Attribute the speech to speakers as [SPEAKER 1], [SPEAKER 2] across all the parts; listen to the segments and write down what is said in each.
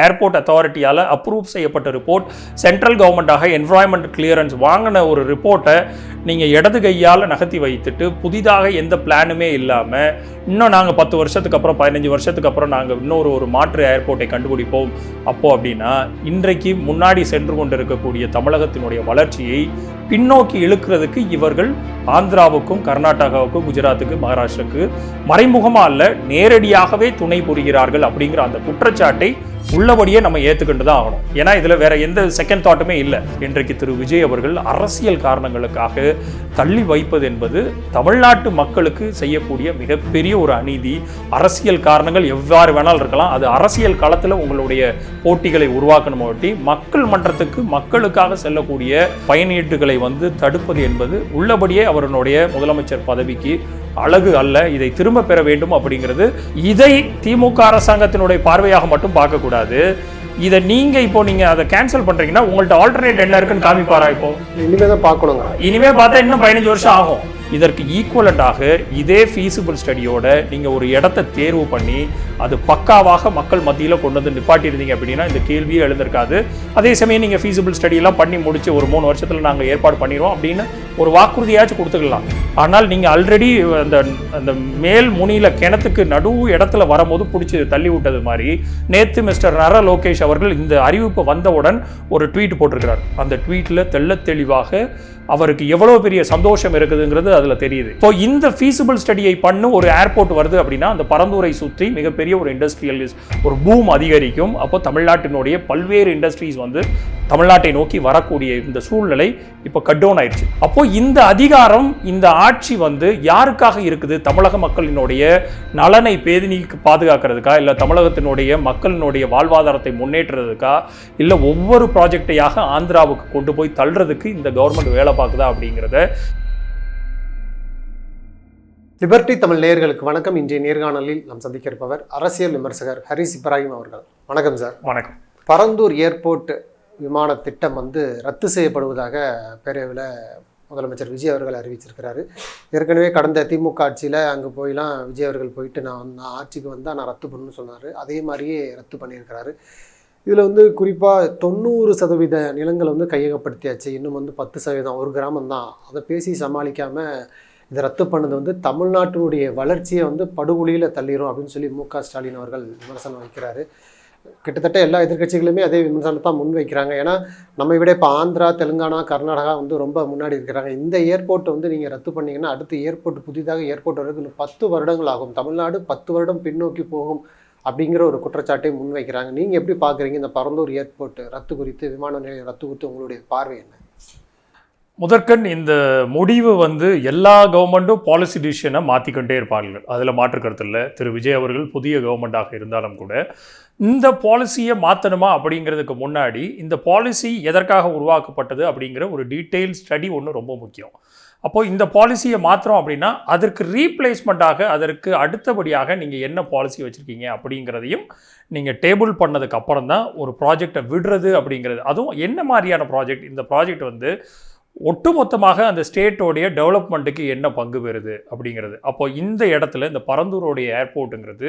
[SPEAKER 1] Airport அத்தாரிட்டியால் approve செய்யப்பட்ட report, central கவர்மெண்ட்டாக environment clearance வாங்கின ஒரு ரிப்போர்ட்டை நீங்கள் இடது கையால் நகர்த்தி வைத்துட்டு புதிதாக எந்த பிளானுமே இல்லாமல் இன்னும் நாங்கள் 10 வருஷத்துக்கு அப்புறம் 15 வருஷத்துக்கு அப்புறம் நாங்கள் இன்னொரு மாற்று ஏர்போர்ட்டை கண்டுபிடிப்போம் அப்படின்னா இன்றைக்கு முன்னாடி சென்று கொண்டு இருக்கக்கூடிய தமிழகத்தினுடைய வளர்ச்சியை பின்னோக்கி இழுக்கிறதுக்கு இவர்கள் ஆந்திராவுக்கும் கர்நாடகாவுக்கும் குஜராத்துக்கு மகாராஷ்டிராவுக்கு மறைமுகமாக அல்ல நேரடியாகவே துணை புரிகிறார்கள் அப்படிங்கிற அந்த குற்றச்சாட்டை உள்ளபடியே நம்ம ஏற்றுக்கிட்டு தான் ஆகணும். ஏன்னா இதில் வேற எந்த செகண்ட் தாட்டுமே இல்லை. இன்றைக்கு திரு விஜய் அவர்கள் அரசியல் காரணங்களுக்காக தள்ளி வைப்பது என்பது தமிழ்நாட்டு மக்களுக்கு செய்யக்கூடிய மிகப்பெரிய ஒரு அநீதி. அரசியல் காரணங்கள் எவ்வாறு வேணாலும் இருக்கலாம், அது அரசியல் களத்தில் உங்களுடைய போட்டிகளை உருவாக்கணும். மக்கள் மன்றத்துக்கு மக்களுக்காக செல்லக்கூடிய பயனீட்டுகளை தடுப்பது என்பது உள்ளபடியே அவருடைய முதலமைச்சர் பதவிக்கு அழகு அல்ல. இதை திரும்ப பெற வேண்டும் அப்படிங்கிறது இதை திமுக அரசாங்கத்தினுடைய பார்வையாக மட்டும் பார்க்கக்கூடாது. இதை நீங்க அதை கேன்சல் பண்றீங்கன்னா உங்கள்ட்ட ஆல்டர்னேட் என்ன இருக்குன்னு காமிப்பாரா? இப்போ
[SPEAKER 2] இனிமே தான் பார்க்கணுங்க.
[SPEAKER 1] இனிமே பார்த்தா இன்னும் 15 வருஷம் ஆகும். இதற்கு ஈக்குவலண்டாக இதே ஃபீஸிபிள் ஸ்டடியோட நீங்கள் ஒரு இடத்த தேர்வு பண்ணி அது பக்காவாக மக்கள் மத்தியில் கொண்டு வந்து நிப்பாட்டியிருந்தீங்க அப்படின்னா இந்த கேள்வியே எழுந்திருக்காது. அதே சமயம் நீங்கள் ஃபீஸிபிள் ஸ்டடியெல்லாம் பண்ணி முடிச்சு ஒரு 3 வருஷத்தில் நாங்கள் ஏற்பாடு பண்ணிடுவோம் அப்படின்னு ஒரு வாக்குறுதியாச்சும் கொடுத்துக்கலாம். ஆனால் நீங்கள் ஆல்ரெடி அந்த மேல் முனியில் கிணத்துக்கு நடுவு இடத்துல வரும்போது பிடிச்சி தள்ளி விட்டது மாதிரி நேற்று மிஸ்டர் நர லோகேஷ் அவர்கள் இந்த அறிவிப்பு வந்தவுடன் ஒரு ட்வீட் போட்டிருக்கிறார். அந்த ட்வீட்டில் தெள்ள தெளிவாக அவருக்கு எவ்வளோ பெரிய சந்தோஷம் இருக்குதுங்கிறது அதில் தெரியுது. இப்போ இந்த ஃபீஸிபிள் ஸ்டடியை பண்ண ஒரு ஏர்போர்ட் வருது அப்படின்னா அந்த பரந்தூரை சுற்றி மிகப்பெரிய ஒரு இண்டஸ்ட்ரியலிஸ்ட் ஒரு பூம் அதிகரிக்கும். அப்போ தமிழ்நாட்டினுடைய பல்வேறு இண்டஸ்ட்ரீஸ் தமிழ்நாட்டை நோக்கி வரக்கூடிய இந்த சூழ்நிலை இப்போ கட் டவுன் ஆயிடுச்சு. அப்போ இந்த அதிகாரம் இந்த ஆட்சி யாருக்காக இருக்குது? தமிழக மக்களினுடைய நலனை பேணி பாதுகாக்கிறதுக்கா, இல்லை தமிழகத்தினுடைய மக்களினுடைய வாழ்வாதாரத்தை முன்னேற்றுறதுக்கா, இல்லை ஒவ்வொரு ப்ராஜெக்டையாக ஆந்திராவுக்கு கொண்டு போய் தள்ளுறதுக்கு இந்த கவர்மெண்ட் வேலை பார்க்குதா அப்படிங்கிறத.
[SPEAKER 2] லிபர்டி தமிழ் நேயர்களுக்கு வணக்கம். இன்றைய நேர்காணலில் நாம் சந்திக்க இருப்பவர் அரசியல் விமர்சகர் ஹரிஸ் இப்ராஹிம் அவர்கள். வணக்கம் சார்.
[SPEAKER 1] வணக்கம்.
[SPEAKER 2] பரந்தூர் ஏர்போர்ட் விமான திட்டம் ரத்து செய்யப்படுவதாக பேரவையில் முதலமைச்சர் விஜய் அவர்கள் அறிவிச்சிருக்கிறாரு. ஏற்கனவே கடந்த திமுக ஆட்சியில் அங்கே போயெல்லாம் விஜய் அவர்கள் போயிட்டு நான் ஆட்சிக்கு வந்தால் நான் ரத்து பண்ணணும்னு சொன்னார். அதே மாதிரியே ரத்து பண்ணியிருக்கிறாரு. இதில் குறிப்பாக 90% நிலங்களை கையகப்படுத்தியாச்சு. இன்னும் 10% ஒரு கிராமம் தான். அதை பேசி சமாளிக்காமல் இதை ரத்து பண்ணது தமிழ்நாட்டினுடைய வளர்ச்சியை படுகொலியில் தள்ளிடும் அப்படின்னு சொல்லி மு.க. ஸ்டாலின் அவர்கள் விமர்சனம் வைக்கிறாரு. கிட்டத்தட்ட எல்லா எதிர்கட்சிகளுமே அதே விமர்சனத்தை தான் முன் வைக்கிறாங்க. ஏன்னா நம்ம விட இப்போ ஆந்திரா, தெலுங்கானா, கர்நாடகா ரொம்ப முன்னாடி இருக்கிறாங்க. இந்த ஏர்போர்ட்டை நீங்கள் ரத்து பண்ணிங்கன்னா அடுத்த ஏர்போர்ட் புதிதாக ஏர்போர்ட் வர்றதுக்கு 10 வருடங்கள் ஆகும். தமிழ்நாடு 10 வருடம் பின்னோக்கி போகும் அப்படிங்கிற ஒரு குற்றச்சாட்டை முன்வைக்கிறாங்க. நீங்கள் எப்படி பார்க்குறீங்க இந்த பரந்தூர் ஏர்போர்ட் ரத்து குறித்து, விமான நிலையம் ரத்து குறித்து உங்களுடைய பார்வை என்ன?
[SPEAKER 1] முதற்கண் இந்த முடிவு எல்லா கவர்மெண்ட்டும் பாலிசி டிசிஷனை மாற்றிக்கொண்டே இருப்பார்கள், அதில் மாற்றுக்கருத்து இல்லை. திரு விஜய் அவர்கள் புதிய கவர்மெண்ட்டாக இருந்தாலும் கூட இந்த பாலிசியை மாற்றணுமா அப்படிங்கிறதுக்கு முன்னாடி இந்த பாலிசி எதற்காக உருவாக்கப்பட்டது அப்படிங்கிற ஒரு டீட்டெயில் ஸ்டடி ஒன்று ரொம்ப முக்கியம். அப்போது இந்த பாலிசியை மாற்றுறோம் அப்படின்னா அதற்கு ரீப்ளேஸ்மெண்ட்டாக அதற்கு அடுத்தபடியாக நீங்கள் என்ன பாலிசி வச்சுருக்கீங்க அப்படிங்கிறதையும் நீங்கள் டேபிள் பண்ணதுக்கு அப்புறம் தான் ஒரு ப்ராஜெக்டை விடுறது அப்படிங்கிறது. அதுவும் என்ன மாதிரியான ப்ராஜெக்ட், இந்த ப்ராஜெக்ட் ஒட்டுமொத்தமாக அந்த ஸ்டேட்டோடைய டெவலப்மெண்ட்டுக்கு என்ன பங்கு பெறுது அப்படிங்கிறது. அப்போ இந்த இடத்துல இந்த பரந்தூரோடைய ஏர்போர்ட்டுங்கிறது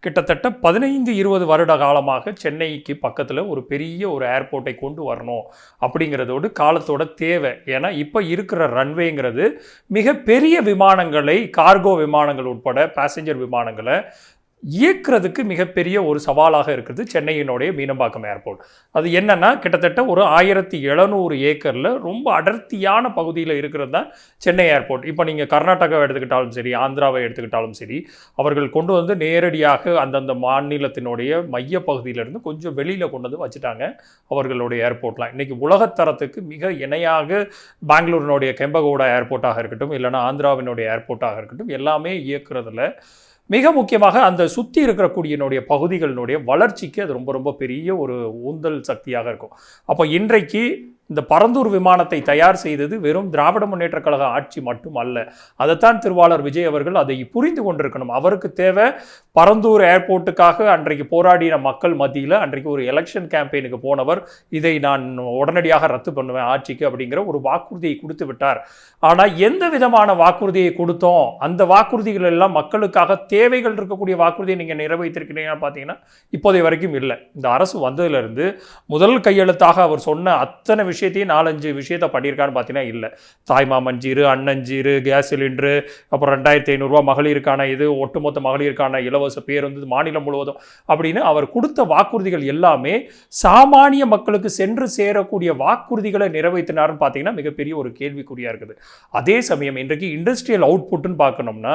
[SPEAKER 1] கிட்டத்தட்ட 15-20 வருட காலமாக சென்னைக்கு பக்கத்தில் ஒரு பெரிய ஒரு ஏர்போர்ட்டை கொண்டு வரணும் அப்படிங்கிறதோடு காலத்தோட தேவை. ஏன்னா இப்போ இருக்கிற ரன்வேங்கிறது மிகப்பெரிய விமானங்களை, கார்கோ விமானங்கள் உட்பட பேசஞ்சர் விமானங்களை இயக்கிறதுக்கு மிகப்பெரிய ஒரு சவாலாக இருக்குது சென்னையினுடைய மீனம்பாக்கம் ஏர்போர்ட். அது என்னன்னா கிட்டத்தட்ட ஒரு 1700 ஏக்கரில் ரொம்ப அடர்த்தியான பகுதியில் இருக்கிறது தான் சென்னை ஏர்போர்ட். இப்போ நீங்கள் கர்நாடகாவை எடுத்துக்கிட்டாலும் சரி, ஆந்திராவை எடுத்துக்கிட்டாலும் சரி, அவர்கள் கொண்டு நேரடியாக அந்தந்த மாநிலத்தினுடைய மையப்பகுதியிலிருந்து கொஞ்சம் வெளியில் கொண்டு வச்சுட்டாங்க அவர்களுடைய ஏர்போர்ட்லாம். இன்றைக்கி உலகத்தரத்துக்கு மிக இணையாக பெங்களூரினுடைய கெம்பகோடா ஏர்போர்ட்டாக இருக்கட்டும், இல்லைனா ஆந்திராவினுடைய ஏர்போர்ட்டாக இருக்கட்டும், எல்லாமே இயக்குறதுல மிக முக்கியமாக அந்த சுற்றி இருக்கக்கூடியனுடைய பகுதிகளினுடைய வளர்ச்சிக்கு அது ரொம்ப ரொம்ப பெரிய ஒரு ஊந்தல் சக்தியாக இருக்கும். அப்போ இன்றைக்கு இந்த பரந்தூர் விமானத்தை தயார் செய்தது வெறும் திராவிட முன்னேற்ற கழக ஆட்சி மட்டும் அல்ல. அதைத்தான் திருவாளர் விஜய் அவர்கள் அதை புரிந்து கொண்டிருக்கணும். அவருக்கு தேவை பரந்தூர் ஏர்போர்ட்டுக்காக அன்றைக்கு போராடின மக்கள் மத்தியில் அன்றைக்கு ஒரு எலெக்ஷன் கேம்பெயினுக்கு போனவர் இதை நான் உடனடியாக ரத்து பண்ணுவேன் ஆட்சிக்கு அப்படிங்கிற ஒரு வாக்குறுதியை கொடுத்து விட்டார். ஆனால் எந்த விதமான வாக்குறுதியை கொடுத்தோம், அந்த வாக்குறுதிகள் எல்லாம் மக்களுக்காக தேவைகள் இருக்கக்கூடிய வாக்குறுதியை நீங்கள் நிறைவேற்றிருக்கிறீங்கன்னு பார்த்தீங்கன்னா இப்போதைய வரைக்கும் இல்லை. இந்த அரசு வந்ததுலேருந்து முதல் கையெழுத்தாக அவர் சொன்ன அத்தனை விஷயத்தையும் 4-5 விஷயத்தை பண்ணியிருக்கான்னு பார்த்தீங்கன்னா இல்லை. தாய்மாமஞ்சீரு, அண்ணஞ்சீரு, கேஸ் சிலிண்டரு, அப்புறம் 2500 மகளிருக்கான இது, ஒட்டுமொத்த மகளிருக்கான இலவச பேருந்து மாநிலம் முழுவதும் அப்படின்னு அவர் கொடுத்த வாக்குறுதிகள் எல்லாமே சாமானிய மக்களுக்கு சென்று சேரக்கூடிய வாக்குறுதிகளை நிறைவேற்றினார்னு பார்த்தீங்கன்னா மிகப்பெரிய ஒரு கேள்விக்குறியாக இருக்குது. அதே சமயம் இன்றைக்கு இண்டஸ்ட்ரியல் அவுட்புட்னு பார்க்கணும்னா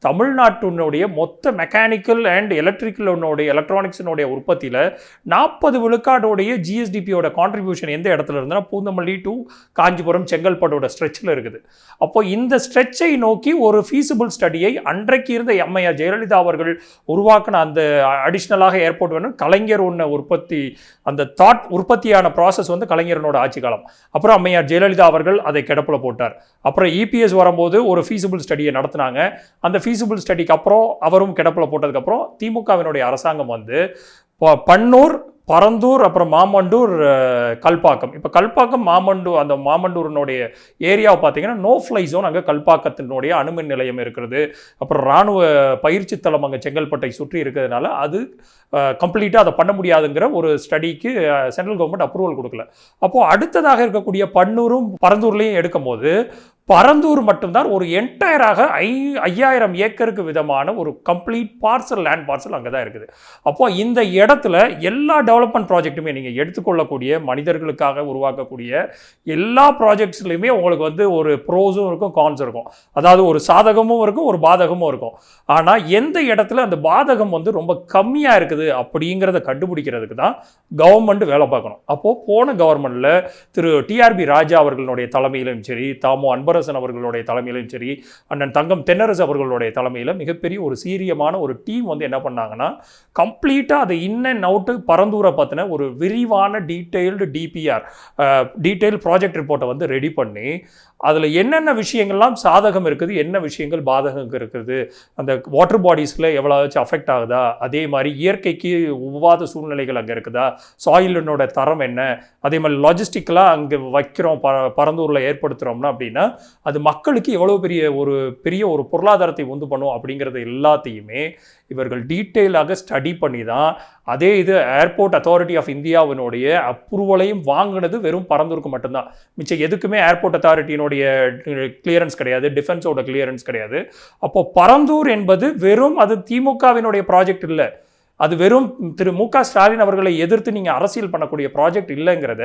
[SPEAKER 1] தமிழ்நாட்டினுடைய மொத்த மெக்கானிக்கல் அண்ட் எலக்ட்ரானிக்ஸினுடைய உற்பத்தியில் 40 விழுக்காடோடைய ஜிஎஸ்டிபியோட கான்ட்ரிபியூஷன் எந்த இடத்துல இருந்தால் பூந்தமல்லி டு காஞ்சிபுரம் செங்கல்பட்டோட ஸ்ட்ரெச்சில் இருக்குது. அப்போ இந்த ஸ்ட்ரெச்சை நோக்கி ஒரு ஃபீஸிபிள் ஸ்டடியை அன்றைக்கு இருந்த அம்மையார் ஜெயலலிதா அவர்கள் உருவாக்கின அந்த அடிஷ்னலாக ஏர்போர்ட் வேணும் கலைஞர் ஒன்று அந்த உற்பத்தியான ப்ராசஸ் வந்து கலைஞரனோட ஆட்சி காலம். அப்புறம் அம்மையார் ஜெயலலிதா அவர்கள் அதை கிடப்பில் போட்டார். அப்புறம் இபிஎஸ் வரும்போது ஒரு ஃபீஸிபிள் ஸ்டடியை நடத்தினாங்க. அந்த ஃபீஸிபிள் ஸ்டடிக்கு அப்புறம் அவரும் கிடப்பில் போட்டதுக்கப்புறம் திமுகவினுடைய அரசாங்கம் வந்து பன்னூர், பரந்தூர், அப்புறம் மாமண்டூர், கல்பாக்கம். இப்போ கல்பாக்கம், அந்த மாமண்டூரினுடைய ஏரியாவை பார்த்தீங்கன்னா நோ ஃப்ளை ஜோன். அங்கே கல்பாக்கத்தினுடைய அணுமின் நிலையம் இருக்கிறது. அப்புறம் இராணுவ பயிற்சி தளம் அங்கே செங்கல்பட்டை சுற்றி இருக்கிறதுனால அது கம்ப்ளீட்டாக அதை பண்ண முடியாதுங்கிற ஒரு ஸ்டடிக்கு சென்ட்ரல் கவர்மெண்ட் அப்ரூவல் கொடுக்கல. அப்போது அடுத்ததாக இருக்கக்கூடிய பன்னூரும் பரந்தூர்லேயும் எடுக்கும் போது பரந்தூர் மட்டும்தான் ஒரு என்டையராக 5000 ஏக்கருக்கு விதமான ஒரு கம்ப்ளீட் லேண்ட் பார்சல் அங்கே தான் இருக்குது. அப்போ இந்த இடத்துல எல்லா டெவலப்மெண்ட் ப்ராஜெக்ட்டுமே நீங்கள் எடுத்துக்கொள்ளக்கூடிய மனிதர்களுக்காக உருவாக்கக்கூடிய எல்லா ப்ராஜெக்ட்ஸ்லையுமே உங்களுக்கு வந்து ஒரு ப்ரோஸும் இருக்கும், கான்ஸ் இருக்கும். அதாவது ஒரு சாதகமும் இருக்கும், ஒரு பாதகமும் இருக்கும். ஆனால் எந்த இடத்துல அந்த பாதகம் வந்து ரொம்ப கம்மியாக இருக்குது அப்படிங்கிறத கண்டுபிடிக்கிறதுக்கு தான் கவர்மெண்ட் வேலை பார்க்கணும். அப்போது போன கவர்மெண்ட்டில் திரு டிஆர்பி ராஜா அவர்களுடைய தலைமையிலும் சரி, தாமோ அன்பரசன் அவர்களுடைய தலைமையிலும் சரி, அண்ணன் தங்கம் தென்னரசு அவர்களுடைய தலைமையில் மிகப்பெரிய ஒரு சீரியமான ஒரு டீம் வந்து என்ன பண்ணாங்கன்னா கம்ப்ளீட்டாக அதை இன் அண்ட் அவுட்டு பரந்தூரை பார்த்தின ஒரு விரிவான டீட்டெயில்டு டீட்டெயில் ப்ராஜெக்ட் ரிப்போர்ட்டை வந்து ரெடி பண்ணி அதில் என்னென்ன விஷயங்கள்லாம் சாதகம் இருக்குது, என்ன விஷயங்கள் பாதகம் இருக்குது, அந்த வாட்டர் பாடிஸில் எவ்வளோச்சும் அஃபெக்ட் ஆகுதா, அதே மாதிரி இயற்கைக்கு ஒவ்வாத சூழ்நிலைகள் அங்கே இருக்குதா, சாயிலினோட தரம் என்ன, அதே மாதிரி லாஜிஸ்டிக்கலாக அங்கே வைக்கிறோம் பரந்தூரில் ஏற்படுத்துகிறோம்னா அப்படின்னா அது மக்களுக்கு எவ்வளோ பெரிய ஒரு பொருளாதாரத்தை உண்டு பண்ணும் அப்படிங்கிறது எல்லாத்தையுமே இவர்கள் டீட்டெயிலாக ஸ்டடி பண்ணி தான் அதே இது ஏர்போர்ட் அத்தாரிட்டி ஆஃப் இந்தியாவினுடைய அப்ரூவலையும் வாங்கினது வெறும் பரந்தூருக்கு மட்டும்தான். மிச்சம் எதுக்குமே ஏர்போர்ட் அத்தாரிட்டியினுடைய கிளியரன்ஸ் கிடையாது, டிஃபென்ஸோட கிளியரன்ஸ் கிடையாது. அப்போ பரந்தூர் என்பது வெறும் அது திமுகவினுடைய ப்ராஜெக்ட் இல்லை, அது வெறும் திரு மு.க. ஸ்டாலின் அவர்களை எதிர்த்து நீங்கள் அரசியல் பண்ணக்கூடிய ப்ராஜெக்ட் இல்லைங்கிறத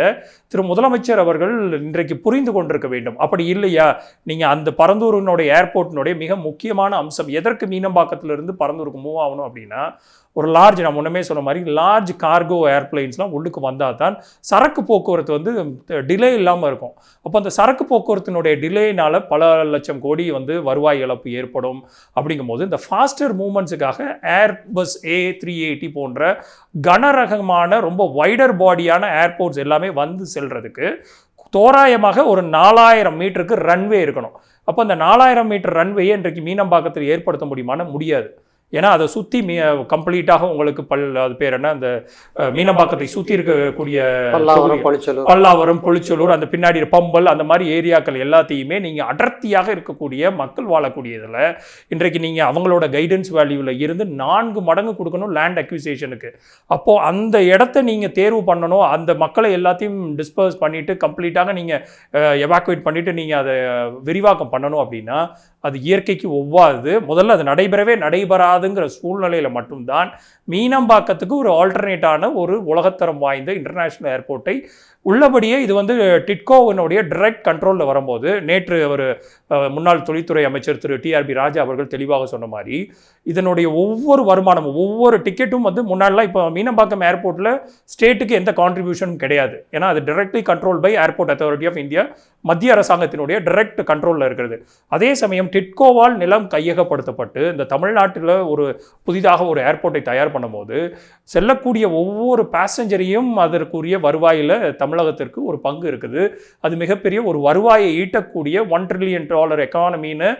[SPEAKER 1] திரு முதலமைச்சர் அவர்கள் இன்றைக்கு புரிந்து கொண்டிருக்க வேண்டும். அப்படி இல்லையா, நீங்கள் அந்த பரந்தூரினுடைய ஏர்போர்ட்டினுடைய மிக முக்கியமான அம்சம் எதற்கு மீனம்பாக்கத்திலிருந்து பரந்தூருக்கு மூவ் ஆகணும் அப்படின்னா ஒரு நான் முன்னமே சொன்ன மாதிரி லார்ஜ் கார்கோ ஏர்பிளைன்ஸ்லாம் உள்ளுக்கு வந்தால் தான் சரக்கு போக்குவரத்து வந்து டிலே இல்லாமல் இருக்கும். அப்போ அந்த சரக்கு போக்குவரத்தினுடைய டிலேனால் பல லட்சம் கோடி வந்து வருவாய் இழப்பு ஏற்படும். அப்படிங்கும்போது இந்த ஃபாஸ்டர் மூவ்மெண்ட்ஸுக்காக ஏர்பஸ் A380 போன்ற கனரகமான ரொம்ப வைடர் பாடியான ஏர்போர்ட்ஸ் எல்லாமே வந்து செல்றதுக்கு தோராயமாக ஒரு 4000 மீட்டருக்கு ரன்வே இருக்கணும். அப்போ அந்த 4000 மீட்டர் ரன்வேயை இன்றைக்கு மீனம்பாக்கத்தில் ஏற்படுத்த முடியாது. ஏன்னா அதை சுற்றி கம்ப்ளீட்டாக உங்களுக்கு அது பேர் என்ன, அந்த மீனம்பாக்கத்தை சுற்றி இருக்கக்கூடிய பல்லாவரம், பொலிச்சலூர், அந்த பின்னாடி பம்பல், அந்த மாதிரி ஏரியாக்கள் எல்லாத்தையுமே நீங்கள் அடர்த்தியாக இருக்கக்கூடிய மக்கள் வாழக்கூடிய இதில் இன்றைக்கு நீங்கள் அவங்களோட கைடன்ஸ் வேல்யூவில் இருந்து 4 மடங்கு கொடுக்கணும் லேண்ட் அக்விசேஷனுக்கு. அப்போது அந்த இடத்த நீங்கள் தேர்வு பண்ணணும், அந்த மக்களை எல்லாத்தையும் டிஸ்பர்ஸ் பண்ணிவிட்டு கம்ப்ளீட்டாக நீங்கள் எவாக்குவேட் பண்ணிவிட்டு நீங்கள் அதை விரிவாக்கம் பண்ணணும் அப்படின்னா அது இயற்கைக்கு ஒவ்வாது. முதல்ல அது நடைபெறாதுங்கிற சூழ்நிலையில் மட்டும்தான் மீனம்பாக்கத்துக்கு ஒரு ஆல்டர்னேட்டான ஒரு உலகத்தரம் வாய்ந்த இன்டர்நேஷ்னல் ஏர்போர்ட்டை உள்ளபடியே இது வந்து டிட்கோவினுடைய டைரக்ட் கண்ட்ரோலில் வரும்போது நேற்று ஒரு முன்னாள் தொழில்துறை அமைச்சர் திரு டிஆர்பி ராஜா அவர்கள் தெளிவாக சொன்ன மாதிரி இதனுடைய ஒவ்வொரு வருமானமும் ஒவ்வொரு டிக்கெட்டும் வந்து முன்னாடிலாம் இப்போ மீனம்பாக்கம் ஏர்போர்ட்டில் ஸ்டேட்டுக்கு எந்த கான்ட்ரிபியூஷனும் கிடையாது. ஏன்னா அது directly control by airport authority of India, மத்திய அரசாங்கத்தினுடைய டைரக்ட் கண்ட்ரோலில் இருக்கிறது. அதே சமயம் டிட்கோவால் நிலம் கையகப்படுத்தப்பட்டு இந்த தமிழ்நாட்டில் ஒரு புதிதாக ஒரு ஏர்போர்ட்டை தயார் பண்ணும்போது செல்லக்கூடிய ஒவ்வொரு பேசஞ்சரையும் அதற்குரிய வருவாயில் தமிழகத்திற்கு ஒரு பங்கு இருக்குது. அது மிகப்பெரிய ஒரு வருவாயை ஈட்டக்கூடிய $1 trillion எக்கானமின்னு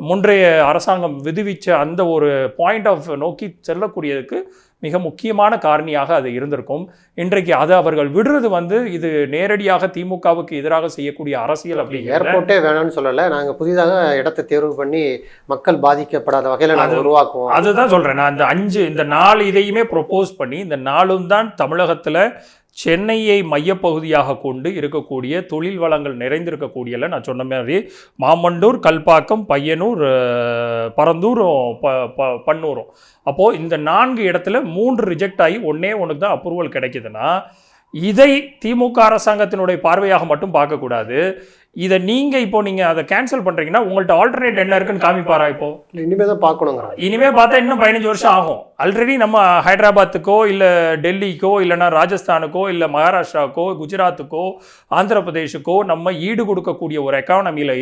[SPEAKER 1] முன்றைய அரசாங்கம் விடுவிச்ச அந்த ஒரு பாயிண்ட் ஆஃப் நோக்கி செல்லக்கூடியதுக்கு மிக முக்கியமான காரணியாக அது இருந்திருக்கும். இன்றைக்கு அதை அவர்கள் விடுறது வந்து இது நேரடியாக திமுகவுக்கு எதிராக செய்யக்கூடிய அரசியல். அப்படி
[SPEAKER 2] ஏர்போர்ட்டே வேணும்னு சொல்லலை, நாங்கள் புதிதாக இடத்தை தேர்வு பண்ணி மக்கள் பாதிக்கப்படாத வகையில் நாங்கள் உருவாக்குவோம்.
[SPEAKER 1] அதுதான் சொல்கிறேன். நான் இந்த 4 இதையுமே ப்ரொப்போஸ் பண்ணி இந்த 4ம் தான் தமிழகத்தில் சென்னையை மையப்பகுதியாக கொண்டு இருக்கக்கூடிய தொழில் வளங்கள் நிறைந்திருக்கக்கூடியல நான் சொன்ன மாதிரி மாமண்டூர், கல்பாக்கம், பையனூர், பரந்தூர், பன்னூரும். அப்போது இந்த 4 இடத்துல 3 ரிஜெக்ட் ஆகி ஒன்றுக்கு தான் அப்ரூவல் கிடைக்குதுன்னா இதை திமுக அரசாங்கத்தினுடைய பார்வையாக மட்டும் பார்க்கக்கூடாது. இதை நீங்கள் அதை கேன்சல் பண்ணுறீங்கன்னா உங்கள்கிட்ட ஆல்டர்னேட் என்ன இருக்குன்னு காமிப்பாரா?
[SPEAKER 2] இனிமேல் தான் பார்க்கணுங்கிற
[SPEAKER 1] இனிமேல் பார்த்தா இன்னும் 15 வருஷம் ஆகும். ஆல்ரெடி நம்ம ஹைதராபாத்துக்கோ இல்லை டெல்லிக்கோ இல்லைனா ராஜஸ்தானுக்கோ இல்லை மகாராஷ்டிராவுக்கோ குஜராத்துக்கோ ஆந்திர பிரதேஷுக்கோ நம்ம ஈடு கொடுக்கக்கூடிய ஒரு எக்கானமியில்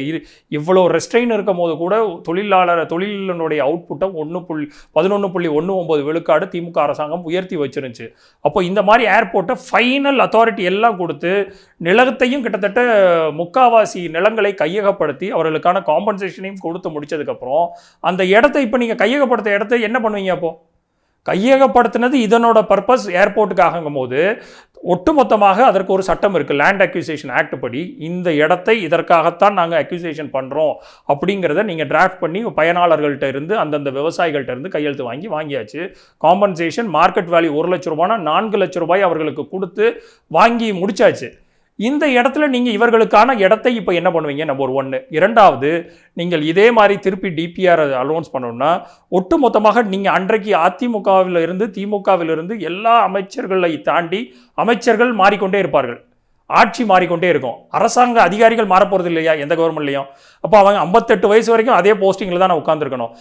[SPEAKER 1] இவ்வளோ ரெஸ்ட்ரெயின் இருக்கும் போது கூட தொழிலினுடைய அவுட்புட்டை 11.19 விழுக்காடு திமுக அரசாங்கம் உயர்த்தி வச்சிருந்துச்சு. அப்போ இந்த மாதிரி ஏர்போர்ட்டை ஃபைனல் அத்தாரிட்டி எல்லாம் கொடுத்து நிலத்தையும் கிட்டத்தட்ட முக்காவாசி நிலங்களை கையகப்படுத்தி அவர்களுக்கான காம்பன்சேஷனையும் கொடுத்து முடிச்சதுக்கப்புறம் அந்த இடத்தை இப்போ நீங்கள் கையகப்படுத்த இடத்த என்ன பண்ணுவீங்க? அப்போ கையகப்படுத்தினது இதனோட பர்பஸ் ஏர்போர்ட்டுக்காகும் போது ஒட்டுமொத்தமாக அதற்கு ஒரு சட்டம் இருக்குது, லேண்ட் அக்யூசேஷன் ஆக்ட் படி இந்த இடத்தை இதற்காகத்தான் நாங்கள் அக்யூசேஷன் பண்ணுறோம் அப்படிங்கிறத நீங்கள் டிராஃப்ட் பண்ணி பயனாளர்கள்ட்ட இருந்து அந்தந்த விவசாயிகள்கிட்ட இருந்து கையெழுத்து வாங்கியாச்சு. காம்பன்சேஷன் மார்க்கெட் வேல்யூ 1 லட்ச ரூபாய்னா 4 லட்ச ரூபாய் அவர்களுக்கு கொடுத்து வாங்கி முடிச்சாச்சு. இந்த இடத்துல நீங்கள் இவர்களுக்கான இடத்தை இப்போ என்ன பண்ணுவீங்க? நம்பர் 1. 2வது, நீங்கள் இதே மாதிரி திருப்பி டிபிஆர் அலோன்ஸ் பண்ணணும்னா ஒட்டுமொத்தமாக நீங்கள் அன்றைக்கு அதிமுகவிலிருந்து திமுகவிலிருந்து எல்லா அமைச்சர்களை தாண்டி அமைச்சர்கள் மாறிக்கொண்டே இருப்பார்கள், ஆட்சி மாறிக்கொண்டே இருக்கும், அரசாங்க அதிகாரிகள் மாறப்போகிறது இல்லையா எந்த கவர்மெண்ட்லையும். அப்போ அவங்க 58 வயசு வரைக்கும் அதே போஸ்டிங்கில் தான் உட்காந்துருக்கணும்.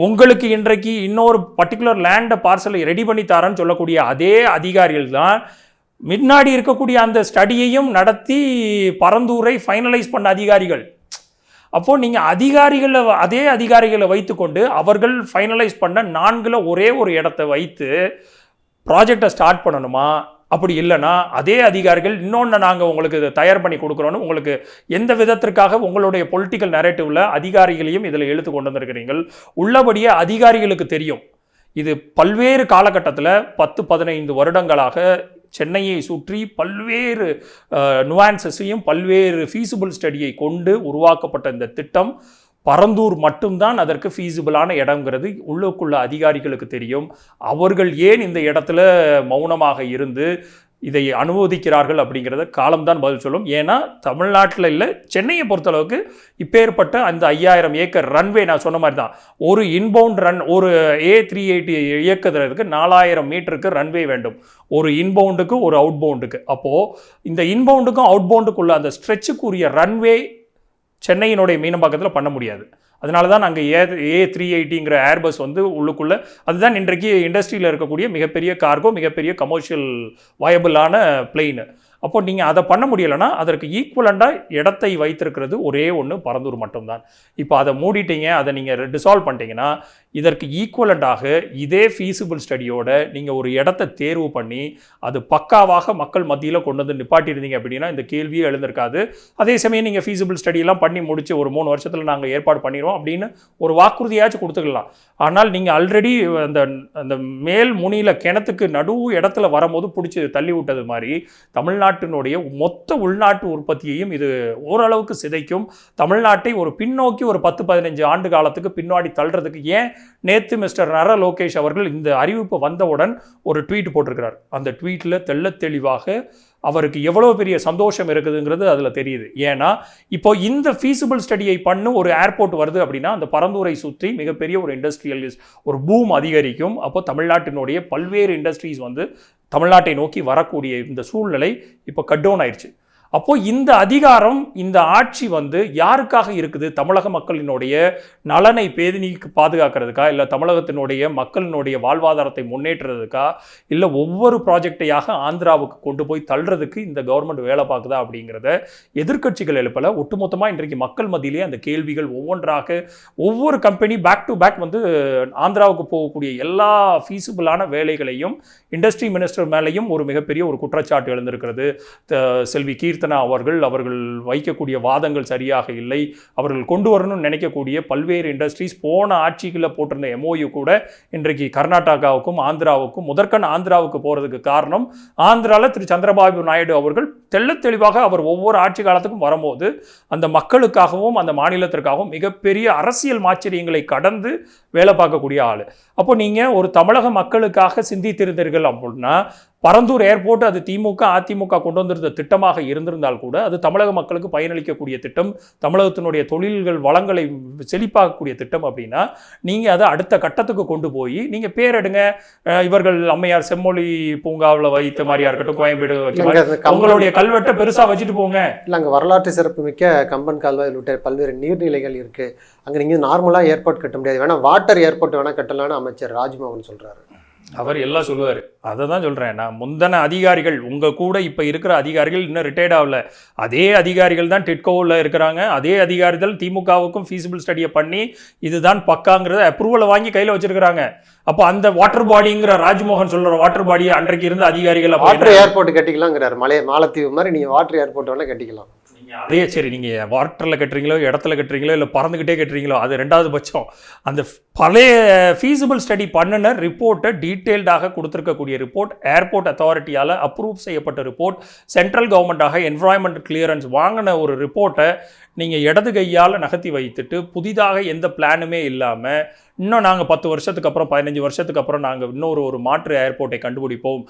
[SPEAKER 1] உங்களுக்கு இன்றைக்கு இன்னொரு பர்டிகுலர் லேண்டை பார்சலை ரெடி பண்ணி தரேன்னு சொல்லக்கூடிய அதே அதிகாரிகள் தான் முன்னாடி இருக்கக்கூடிய அந்த ஸ்டடியையும் நடத்தி பரந்தூரை ஃபைனலைஸ் பண்ண அதிகாரிகள். அப்போது நீங்கள் அதே அதிகாரிகளை வைத்துக்கொண்டு அவர்கள் ஃபைனலைஸ் பண்ண 4ல் ஒரே ஒரு இடத்தை வைத்து ப்ராஜெக்டை ஸ்டார்ட் பண்ணணுமா? அப்படி இல்லைனா அதே அதிகாரிகள் இன்னொன்று நாங்கள் உங்களுக்கு இதை தயார் பண்ணி கொடுக்குறோன்னு உங்களுக்கு எந்த விதத்திற்காக உங்களுடைய பொலிட்டிக்கல் நரேட்டிவில் அதிகாரிகளையும் இதில் இழுத்து கொண்டு வந்திருக்கிறீர்கள்? உள்ளபடியே அதிகாரிகளுக்கு தெரியும் இது பல்வேறு காலகட்டத்தில் 10-15 வருடங்களாக சென்னையை சுற்றி பல்வேறு நுவான்சஸையும் பல்வேறு ஃபீஸிபிள் ஸ்டடியை கொண்டு உருவாக்கப்பட்ட இந்த திட்டம் பரந்தூர் மட்டும்தான் அதற்கு ஃபீஸிபிளான இடங்கிறது உள்ளுக்குள்ள அதிகாரிகளுக்கு தெரியும். அவர்கள் ஏன் இந்த இடத்துல மௌனமாக இருந்து இதை அனுமதிக்கிறார்கள் அப்படிங்கிறத காலம்தான் பதில் சொல்லும். ஏன்னா தமிழ்நாட்டில் இல்லை, சென்னையை பொறுத்தளவுக்கு இப்பேற்பட்ட அந்த 5000 ஏக்கர் ரன்வே நான் சொன்ன மாதிரி தான். ஒரு இன்பவுண்ட் ரன், ஒரு A380 இயக்குறதுக்கு 4000 மீட்டருக்கு ரன்வே வேண்டும், ஒரு இன்பவுண்டுக்கு ஒரு அவுட் பவுண்டுக்கு. அப்போது இந்த இன்பவுண்டுக்கும் அவுட் பவுண்டுக்குள்ள அந்த ஸ்ட்ரெச்சுக்குரிய ரன்வே சென்னையினுடைய மீனம்பாக்கத்தில் பண்ண முடியாது. அதனால தான் நாங்கள் A380ங்கிற ஏர்பஸ் உள்ளுக்குள்ளே அதுதான் இன்றைக்கு இண்டஸ்ட்ரியில் இருக்கக்கூடிய மிகப்பெரிய கார்கோ, மிகப்பெரிய கமர்ஷியல் வயபிளான பிளெயின். அப்போ நீங்கள் அதை பண்ண முடியலைன்னா அதற்கு ஈக்குவலண்டாக இடத்தை வைத்திருக்கிறது ஒரே ஒன்று பரந்தூர் மட்டும்தான். இப்போ அதை மூடிட்டீங்க, அதை நீங்கள் டிசால்வ் பண்ணிட்டீங்கன்னா இதற்கு ஈக்குவலண்டாக இதே ஃபீஸிபிள் ஸ்டடியோட நீங்கள் ஒரு இடத்தை தேர்வு பண்ணி அது பக்காவாக மக்கள் மத்தியில் கொண்டு வந்து நிப்பாட்டியிருந்தீங்க அப்படின்னா இந்த கேள்வியே எழுந்திருக்காது. அதே சமயம் நீங்கள் ஃபீஸிபிள் ஸ்டடியெல்லாம் பண்ணி முடிச்சு ஒரு 3 வருஷத்தில் நாங்கள் ஏற்பாடு பண்ணிடுவோம் அப்படின்னு ஒரு வாக்குறுதியாச்சும் கொடுத்துக்கலாம். ஆனால் நீங்கள் ஆல்ரெடி அந்த மேல் முனியில் கிணத்துக்கு நடுவு இடத்துல வரும்போது பிடிச்சி தள்ளி விட்டது மாதிரி தமிழ்நாட்டினுடைய மொத்த உள்நாட்டு உற்பத்தியையும் இது ஓரளவுக்கு சிதைக்கும். தமிழ்நாட்டை ஒரு பின்னோக்கி ஒரு 10-15 ஆண்டு காலத்துக்கு பின்னாடி தள்ளுறதுக்கு ஏன் நேத்து மிஸ்டர் நர லோகேஷ் அவர்கள் இந்த அறிவிப்பு வந்தவுடன் ஒரு ட்வீட் போட்டிருக்கிறார். அந்த ட்வீட்டில் தெள்ளத் தெளிவாக அவருக்கு எவ்வளோ பெரிய சந்தோஷம் இருக்குதுங்கிறது அதில் தெரியுது. ஏன்னா இப்போ இந்த ஃபீஸிபிள் ஸ்டடியை பண்ணும் ஒரு ஏர்போர்ட் வருது அப்படின்னா அந்த பரந்தூரை சுற்றி மிகப்பெரிய ஒரு இண்டஸ்ட்ரியலிஸ்ட் ஒரு பூம் அதிகரிக்கும். அப்போ தமிழ்நாட்டினுடைய பல்வேறு இண்டஸ்ட்ரீஸ் தமிழ்நாட்டை நோக்கி வரக்கூடிய இந்த சூழ்நிலை இப்போ கட் டவுன் ஆயிடுச்சு. அப்போ இந்த அதிகாரம், இந்த ஆட்சி வந்து யாருக்காக இருக்குது? தமிழக மக்களினுடைய நலனை பேணி பாதுகாக்கிறதுக்கா, இல்லை தமிழகத்தினுடைய மக்களினுடைய வாழ்வாதாரத்தை முன்னேற்றுறதுக்கா, இல்லை ஒவ்வொரு ப்ராஜெக்டையாக ஆந்திராவுக்கு கொண்டு போய் தள்ளுறதுக்கு இந்த கவர்மெண்ட் வேலை பார்க்குதா அப்படிங்கிறத எதிர்க்கட்சிகள் எழுப்பல. ஒட்டுமொத்தமாக இன்றைக்கு மக்கள் மத்தியிலே அந்த கேள்விகள் ஒவ்வொன்றாக, ஒவ்வொரு கம்பெனி பேக் டு பேக் வந்து ஆந்திராவுக்கு போகக்கூடிய எல்லா ஃபீஸிபிளான வேலைகளையும் இண்டஸ்ட்ரி மினிஸ்டர் மேலேயும் ஒரு மிகப்பெரிய ஒரு குற்றச்சாட்டு எழுந்திருக்கிறது. செல்வி கீர்த்தனா அவர்கள் வைக்கக்கூடிய வாதங்கள் சரியாக இல்லை, அவர்கள் கொண்டு வரணும்னு நினைக்கக்கூடிய பல்வேறு இண்டஸ்ட்ரீஸ் போன ஆட்சிகளில் போட்டிருந்த MOU கூட இன்றைக்கு கர்நாடகாவுக்கும் ஆந்திராவுக்கும், முதற்கண் ஆந்திராவுக்கு போகிறதுக்கு காரணம், ஆந்திராவில் திரு சந்திரபாபு நாயுடு அவர்கள் தெளிவாக அவர் ஒவ்வொரு ஆட்சி காலத்துக்கும் வரும்போது அந்த மக்களுக்காகவும் அந்த மாநிலத்திற்காகவும் மிகப்பெரிய அரசியல் மாச்சரியங்களை கடந்து வேலை பார்க்கக்கூடிய ஆள். அப்போ நீங்கள் ஒரு தமிழக மக்களுக்காக சிந்தித்திருந்தீர்கள் அப்படின்னா, பரந்தூர் ஏர்போர்ட் அது திமுக அதிமுக கொண்டு வந்திருந்த திட்டமாக இருந்திருந்தால் கூட அது தமிழக மக்களுக்கு பயனளிக்கக்கூடிய திட்டம், தமிழகத்தினுடைய தொழில்கள் வளங்களை செழிப்பாக்கக்கூடிய திட்டம் அப்படின்னா நீங்கள் அதை அடுத்த கட்டத்துக்கு கொண்டு போய் நீங்கள் பேரெடுங்க. இவர்கள் அம்மையார் செம்மொழி பூங்காவில் வைத்த மாதிரியா இருக்கட்டும், கோயம்பேடு உங்களுடைய கல்வெட்டை பெருசாக வச்சுட்டு போங்க.
[SPEAKER 2] இல்லை, அங்கே வரலாற்று சிறப்பு மிக்க கம்பன் கால்வாயில் விட்ட பல்வேறு நீர்நிலைகள் இருக்குது. அங்கே நீங்கள் நார்மலாக ஏர்போர்ட் கட்ட முடியாது, வேணால் வாட்டர் ஏர்போர்ட் வேணால் கட்டலான்னு அமைச்சர் ராஜ்மோகன் சொல்கிறாரு.
[SPEAKER 1] அவர் எல்லாம் சொல்லுவார். அதை தான் சொல்கிறேன் நான். முந்தின அதிகாரிகள், உங்கள் கூட இப்போ இருக்கிற அதிகாரிகள் இன்னும் ரிட்டையர்ட் ஆகல, அதே அதிகாரிகள் தான் டிட்கோவில் இருக்கிறாங்க. அதே அதிகாரிகள் திமுகவுக்கும் ஃபீஸிபிள் ஸ்டடியை பண்ணி இதுதான் பக்காங்கிறத அப்ரூவலை வாங்கி கையில் வச்சிருக்கிறாங்க. அப்போ அந்த வாட்டர் பாடிங்கிற ராஜ்மோகன் சொல்கிற வாட்டர் பாடியை அன்றைக்கு இருந்த அதிகாரிகள்
[SPEAKER 2] வாட்டர் ஏர்போர்ட் கட்டிக்கலாங்கிறார். மாலத்தீவு மாதிரி நீங்கள் வாட்டர் ஏர்போர்ட் வேணால் கட்டிக்கலாம்.
[SPEAKER 1] அதே சரி, நீங்கள் வாட்டரில் கட்டுறீங்களோ, இடத்துல கட்டுறீங்களோ, இல்லை பறந்துக்கிட்டே கட்டுறீங்களோ, அது ரெண்டாவது பட்சம். அந்த பழைய ஃபீஸிபிள் ஸ்டடி பண்ணின ரிப்போர்ட்டை டீட்டெயில்டாக கொடுத்துருக்கக்கூடிய ரிப்போர்ட், ஏர்போர்ட் அத்தாரிட்டியால் அப்ரூவ் செய்யப்பட்ட ரிப்போர்ட், சென்ட்ரல் கவர்மெண்ட்டாக என்வரான்மெண்ட் கிளியரன்ஸ் வாங்கின ஒரு ரிப்போர்ட்டை நீங்கள் இடது கையால் நகர்த்தி வைத்துட்டு புதிதாக எந்த பிளானுமே இல்லாமல் இன்னும் நாங்கள் 10 வருஷத்துக்கு அப்புறம் 15 வருஷத்துக்கு அப்புறம் நாங்கள் இன்னொரு மாற்று ஏர்போர்ட்டை கண்டுபிடிப்போம்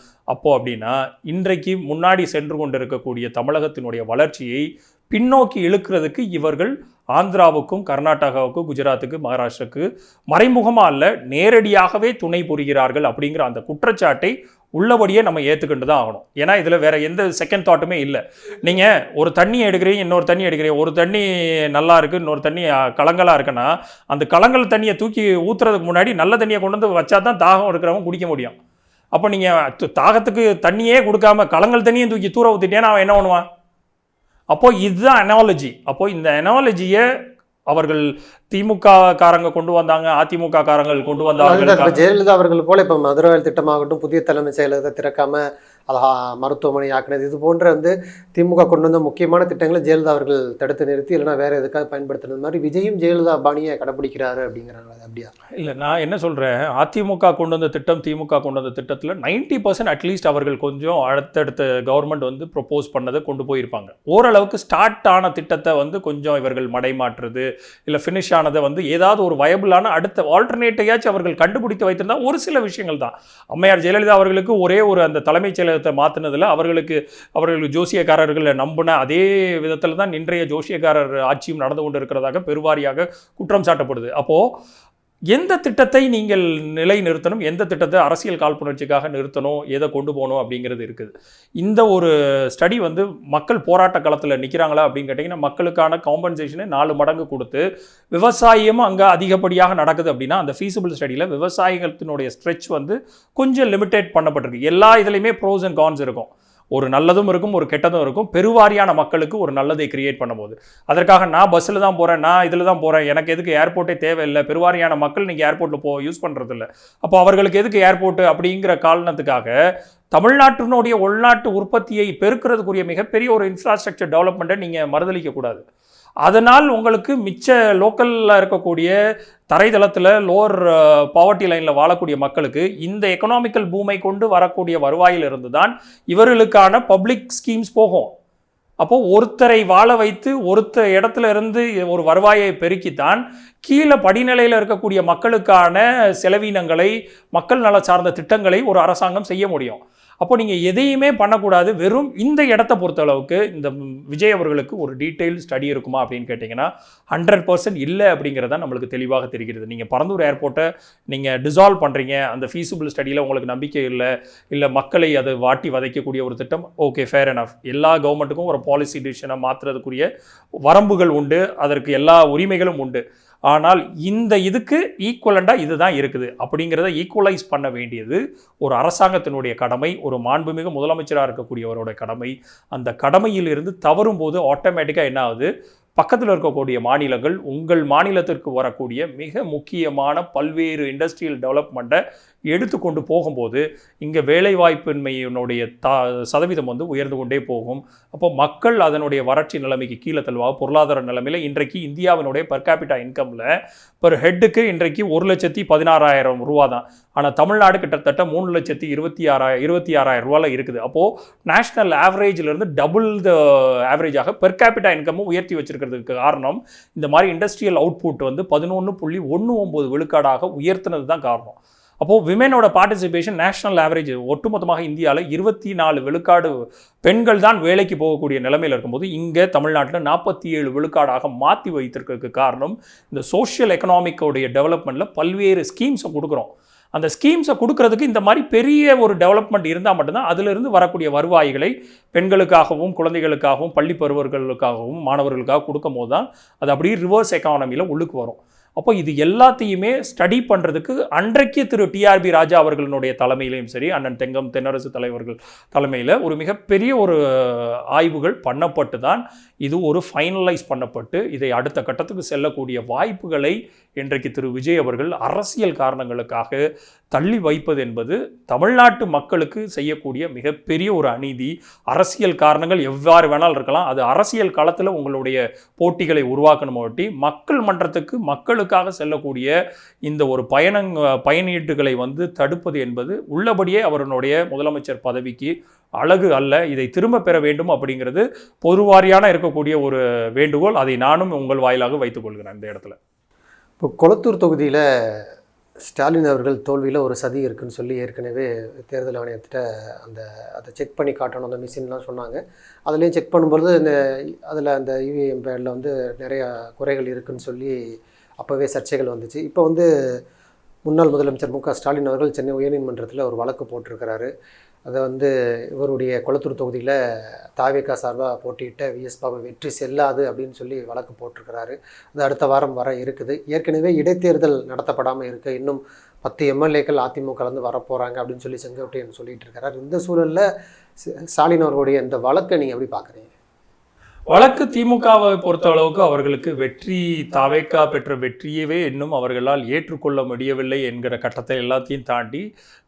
[SPEAKER 1] அப்படின்னா, இன்றைக்கு முன்னாடி சென்று கொண்டு இருக்கக்கூடிய தமிழகத்தினுடைய வளர்ச்சியை பின்னோக்கி இழுக்கிறதுக்கு இவர்கள் ஆந்திராவுக்கும் கர்நாடகாவுக்கும் குஜராத்துக்கு மகாராஷ்டிராவுக்கு மறைமுகமாக அல்ல நேரடியாகவே துணை புரிகிறார்கள் அப்படிங்கிற அந்த குற்றச்சாட்டை உள்ளபடியே நம்ம ஏற்றுக்கிட்டு தான் ஆகணும். ஏன்னா இதில் வேற எந்த செகண்ட் தாட்டுமே இல்லை. நீங்கள் ஒரு தண்ணி எடுக்கிறீங்க, இன்னொரு தண்ணி எடுக்கிறீங்க, ஒரு தண்ணி நல்லா இருக்குது, இன்னொரு தண்ணி கலங்கலாக இருக்குன்னா அந்த கலங்கல் தண்ணியை தூக்கி ஊற்றுறதுக்கு முன்னாடி நல்ல தண்ணியை கொண்டு வந்து வச்சா தான் தாகம் இருக்கிறவங்க குடிக்க முடியும். அப்போ நீங்கள் தாகத்துக்கு தண்ணியே கொடுக்காம கலங்கல் தண்ணியை தூக்கி தூர ஊற்றிட்டேன்னா அவன் என்ன பண்ணுவான்? அப்போது இதுதான் அனாலஜி. அப்போது இந்த அனாலஜியை அவர்கள் திமுக காரங்க கொண்டு வந்தாங்க, அதிமுக காரங்கள் கொண்டு வந்தாங்க.
[SPEAKER 2] ஜெயலலிதா அவர்கள் போல இப்போ மதுரவாயல் திட்டமாகட்டும், புதிய தலைமை செயலகத்தை திறக்காம அதை மருத்துவமனை ஆக்கினது, இது போன்ற திமுக கொண்டு வந்த முக்கியமான திட்டங்களை ஜெயலலிதா அவர்கள் தடுத்து நிறுத்தி இல்லைனா வேற எதுக்காக பயன்படுத்துறது மாதிரி விஜயும் ஜெயலலிதா பாணியை கடைப்பிடிக்கிறாரு அப்படிங்கிறாங்க. அப்படியா? இல்லை,
[SPEAKER 1] நான் என்ன சொல்கிறேன், அதிமுக கொண்டு வந்த திட்டம், திமுக கொண்டு வந்த திட்டத்தில் 90% அட்லீஸ்ட் அவர்கள் கொஞ்சம் அடுத்தடுத்த கவர்மெண்ட் ப்ரொப்போஸ் பண்ணதை கொண்டு போயிருப்பாங்க. ஓரளவுக்கு ஸ்டார்ட் ஆன திட்டத்தை கொஞ்சம் இவர்கள் மடைமாற்றுறது இல்லை ஃபினிஷ் ஆனதை ஏதாவது ஒரு வயபிளான அடுத்த ஆல்டர்னேட்டிவாச்சும் அவர்கள் கண்டுபிடித்து வைத்திருந்தா ஒரு சில விஷயங்கள் தான். அம்மையார் ஜெயலலிதா அவர்களுக்கு ஒரே ஒரு அந்த தலைமைச் செயலகத்தை மாற்றினதில் அவர்களுக்கு ஜோசியக்காரர்களை நம்பின அதே விதத்தில் தான் இன்றைய ஜோசியக்காரர் ஆட்சியும் நடந்து கொண்டு இருக்கிறதாக பெருவாரியாக குற்றம் சாட்டப்படுது. அப்போது எந்த திட்டத்தை நீங்கள் நிலை நிறுத்தணும், எந்த திட்டத்தை அரசியல் காழ்ப்புணர்ச்சிக்காக நிறுத்தணும், எதை கொண்டு போகணும் அப்படிங்கிறது இருக்குது. இந்த ஒரு ஸ்டடி மக்கள் போராட்ட களத்தில் நிற்கிறாங்களா அப்படின்னு கேட்டிங்கன்னா, மக்களுக்கான காம்பன்சேஷனை 4 மடங்கு கொடுத்து விவசாயமும் அங்கே அதிகப்படியாக நடக்குது அப்படின்னா, அந்த ஃபீஸிபிள் ஸ்டடியில் விவசாயிகளத்தினுடைய ஸ்ட்ரெச் கொஞ்சம் லிமிட்டேட் பண்ணப்பட்டிருக்கு. எல்லா இதுலேயுமே ப்ரோஸ் அண்ட் கான்ஸ் இருக்கும். ஒரு நல்லதும் இருக்கும், ஒரு கெட்டதும் இருக்கும். பெருவாரியான மக்களுக்கு ஒரு நல்லதை கிரியேட் பண்ணும்போது அதற்காக நான் பஸ்ஸில் தான் போகிறேன், நான் இதில் தான் போகிறேன், எனக்கு எதுக்கு ஏர்போர்ட்டே தேவையில்லை, பெருவாரியான மக்கள் நீங்கள் ஏர்போர்ட்டில் யூஸ் பண்ணுறதில்ல, அப்போ அவர்களுக்கு எதுக்கு ஏர்போர்ட்டு அப்படிங்கிற காரணத்துக்காக தமிழ்நாட்டினுடைய உள்நாட்டு உற்பத்தியை பெருக்கிறதுக்குரிய மிகப்பெரிய ஒரு இன்ஃப்ராஸ்ட்ரக்சர் டெவலப்மெண்ட்டை நீங்கள் மறுதளிக்கக்கூடாது. அதனால் உங்களுக்கு மிச்ச லோக்கலில் இருக்கக்கூடிய தரைதளத்தில் லோவர் பாவர்ட்டி லைனில் வாழக்கூடிய மக்களுக்கு இந்த எக்கனாமிக்கல் பூமை கொண்டு வரக்கூடிய வருவாயிலிருந்து தான் இவர்களுக்கான பப்ளிக் ஸ்கீம்ஸ் போகும். அப்போது ஒருத்தரை வாழ வைத்து ஒருத்த இடத்துல இருந்து ஒரு வருவாயை பெருக்கித்தான் கீழே படிநிலையில் இருக்கக்கூடிய மக்களுக்கான செலவினங்களை, மக்கள் நல சார்ந்த திட்டங்களை ஒரு அரசாங்கம் செய்ய முடியும். அப்போ நீங்கள் எதையுமே பண்ணக்கூடாது. வெறும் இந்த இடத்த பொறுத்த அளவுக்கு இந்த விஜய் அவர்களுக்கு ஒரு டீட்டெயில் ஸ்டடி இருக்குமா அப்படின்னு கேட்டிங்கன்னா 100% இல்லை அப்படிங்கிறத நம்மளுக்கு தெளிவாக தெரிகிறது. நீங்கள் பரந்தூர் ஏர்போர்ட்டை நீங்கள் டிசால்வ் பண்ணுறீங்க, அந்த ஃபீஸிபிள் ஸ்டடியில் உங்களுக்கு நம்பிக்கை இல்லை மக்களை அதை வாட்டி வதைக்கக்கூடிய ஒரு திட்டம், ஓகே, ஃபேர் எனஃப். எல்லா கவர்மெண்ட்டுக்கும் ஒரு பாலிசி டிசிஷனை மாற்றுறதுக்குரிய வரம்புகள் உண்டு, அதற்கு எல்லா உரிமைகளும் உண்டு. ஆனால் இந்த இதுக்கு ஈக்குவலண்டாக இதுதான் இருக்குது அப்படிங்கிறத ஈக்குவலைஸ் பண்ண வேண்டியது ஒரு அரசாங்கத்தினுடைய கடமை, ஒரு மாண்புமிகு முதலமைச்சராக இருக்கக்கூடியவரோட கடமை. அந்த கடமையிலிருந்து தவறும் போது ஆட்டோமேட்டிக்காக என்ன ஆகுது, பக்கத்தில் இருக்கக்கூடிய மாநிலங்கள் உங்கள் மாநிலத்திற்கு வரக்கூடிய மிக முக்கியமான பல்வேறு இண்டஸ்ட்ரியல் டெவலப்மெண்ட்டை எடுத்துக்கொண்டு போகும்போது இங்கே வேலைவாய்ப்பின்மையினுடைய சதவீதம் வந்து உயர்ந்து கொண்டே போகும். அப்போ மக்கள் அதனுடைய வறட்சி நிலைமைக்கு கீழே தள்ளுவாங்க. பொருளாதார நிலைமையில் இன்றைக்கு இந்தியாவினுடைய பெர் கேபிட்டா இன்கமில் பெர் ஹெட்டுக்கு இன்றைக்கு 1,16,000 ரூபா தான். ஆனால் தமிழ்நாடு கிட்டத்தட்ட 3,26,000 ரூபாயில் இருக்குது. அப்போது நேஷனல் ஆவரேஜிலிருந்து டபுள் த ஆவரேஜாக பெர் கேபிட்டா இன்கமும் உயர்த்தி வச்சிருக்கிறதுக்கு காரணம் இந்த மாதிரி இண்டஸ்ட்ரியல் அவுட்புட் வந்து 11.19 விழுக்காடாக உயர்த்தினது தான் காரணம். அப்போது விமெனோட பார்ட்டிசிபேஷன் நேஷனல் ஆவரேஜ் ஒட்டுமொத்தமாக இந்தியாவில் 24 விழுக்காடு பெண்கள் தான் வேலைக்கு போகக்கூடிய நிலைமையில் இருக்கும்போது இங்கே தமிழ்நாட்டில் 47 விழுக்காடாக மாற்றி வைத்திருக்கிறதுக்கு காரணம் இந்த சோஷியல் எக்கனாமிக்கோடைய டெவலப்மெண்ட்டில் பல்வேறு ஸ்கீம்ஸை கொடுக்குறோம். அந்த ஸ்கீம்ஸை கொடுக்கறதுக்கு இந்த மாதிரி பெரிய ஒரு டெவலப்மெண்ட் இருந்தால் மட்டும்தான் அதிலிருந்து வரக்கூடிய வருவாய்களை பெண்களுக்காகவும் குழந்தைகளுக்காகவும் பள்ளி பருவர்களுக்காகவும் மாணவர்களுக்காக கொடுக்கும் போது தான் அது அப்படியே ரிவர்ஸ் எக்கானமியில் உள்ளுக்கு வரும். அப்போ இது எல்லாத்தையுமே ஸ்டடி பண்ணுறதுக்கு அன்றைக்கு திரு டிஆர்பி ராஜா அவர்களுடைய தலைமையிலையும் சரி, அண்ணன் தென்னரசு தலைவர்கள் தலைமையில் ஒரு மிகப்பெரிய ஒரு ஆய்வுகள் பண்ணப்பட்டு தான் இது ஒரு ஃபைனலைஸ் பண்ணப்பட்டு இதை அடுத்த கட்டத்துக்கு செல்லக்கூடிய வாய்ப்புகளை இன்றைக்கு திரு விஜய் அவர்கள் அரசியல் காரணங்களுக்காக தள்ளி வைப்பது என்பது தமிழ்நாட்டு மக்களுக்கு செய்யக்கூடிய மிகப்பெரிய ஒரு அநீதி. அரசியல் காரணங்கள் எவ்வாறு வேணாலும் இருக்கலாம், அது அரசியல் களத்தில் உங்களுடைய போட்டிகளை உருவாக்கணும். மக்கள் மன்றத்துக்கு மக்களுக்காக செல்லக்கூடிய இந்த ஒரு பயனீட்டுகளை வந்து தடுப்பது என்பது உள்ளபடியே அவருடைய முதலமைச்சர் பதவிக்கு அழகு அல்ல. இதை திரும்ப பெற வேண்டும் அப்படிங்கிறது பொதுவாரியான இருக்கக்கூடிய ஒரு வேண்டுகோள். அதை நானும் உங்கள் வாயிலாக வைத்துக் கொள்கிறேன் இந்த இடத்துல.
[SPEAKER 2] இப்போ கொளத்தூர் தொகுதியில் ஸ்டாலின் அவர்கள் தோல்வியில் ஒரு சதி இருக்குன்னு சொல்லி ஏற்கனவே தேர்தல் ஆணையத்திட்ட அதை செக் பண்ணி காட்டணும், அந்த மிஷின்லாம் சொன்னாங்க. அதுலேயும் செக் பண்ணும்பொழுது அதில் அந்த இவிஎம் பேடில் வந்து நிறையா குறைகள் இருக்குதுன்னு சொல்லி அப்போவே சர்ச்சைகள் வந்துச்சு. இப்போ வந்து முன்னாள் முதலமைச்சர் மு.க. ஸ்டாலின் அவர்கள் சென்னை உயர்நீதிமன்றத்தில் ஒரு வழக்கு போட்டிருக்கிறாரு. அதை வந்து இவருடைய கொளத்தூர் தொகுதியில் தாவேகா சார்பாக போட்டியிட்ட விஎஸ் பாபு வெற்றி செல்லாது அப்படின்னு சொல்லி வழக்கு போட்டிருக்கிறாரு. அது அடுத்த வாரம் வர இருக்குது. ஏற்கனவே இடைத்தேர்தல் நடத்தப்படாமல் இருக்க இன்னும் 10 எம்எல்ஏக்கள் அதிமுகலேருந்து வரப்போகிறாங்க அப்படின்னு சொல்லி செங்கோட்டையன் சொல்லிட்டு இருக்கிறார். இந்த சூழலில் ஸ்டாலின் அவர்களுடைய இந்த வழக்கை நீங்கள் எப்படி பார்க்குறீங்க?
[SPEAKER 1] வழக்கு திமுகவை பொறுத்த அளவுக்கு அவர்களுக்கு வெற்றி, தாவேகா பெற்ற வெற்றியவே இன்னும் அவர்களால் ஏற்றுக்கொள்ள முடியவில்லை என்கிற கட்டத்தை எல்லாத்தையும் தாண்டி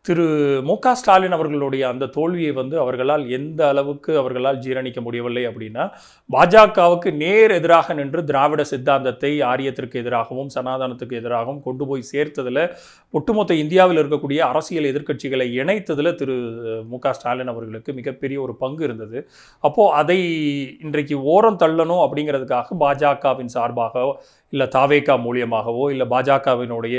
[SPEAKER 1] திரு மு.க. ஸ்டாலின் அவர்களுடைய அந்த தோல்வியை வந்து அவர்களால் எந்த அளவுக்கு அவர்களால் ஜீரணிக்க முடியவில்லை அப்படின்னா, பாஜகவுக்கு நேர் எதிராக நின்று திராவிட சித்தாந்தத்தை ஆரியத்திற்கு எதிராகவும் சனாதனத்துக்கு எதிராகவும் கொண்டு போய் சேர்த்ததில், ஒட்டுமொத்த இந்தியாவில் இருக்கக்கூடிய அரசியல் எதிர்க்கட்சிகளை இணைத்ததில் திரு மு.க. ஸ்டாலின் அவர்களுக்கு மிகப்பெரிய ஒரு பங்கு இருந்தது. அப்போது அதை இன்றைக்கு ஓரம் தள்ளணும் அப்படிங்கிறதுக்காக பாஜகவின் சார்பாக இல்லை தாவேகா மூலியமாகவோ இல்லை பாஜகவினுடைய